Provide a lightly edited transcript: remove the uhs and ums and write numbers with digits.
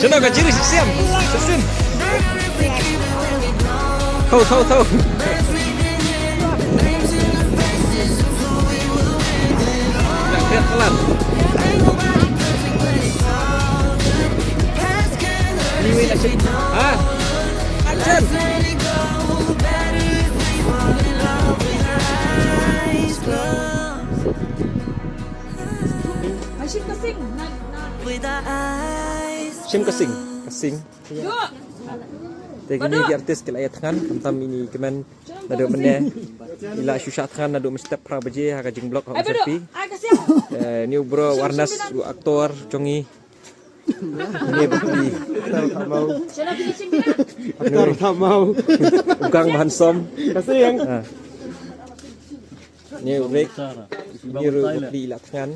Chino ka jiri siam. Sisim. Thâu. Lihat pelan. Ini action. Action. Asyik kesing. Sim kasing. Tegini di artis kelayat kan kamtam ini kemen nado mene ila syushat kan nado mesti prabaje ha kajing blok ha sepi ni bro warnas aktor congi ini bukti aktor tak mau bukan handsome kasih ni break ni bukti ila kan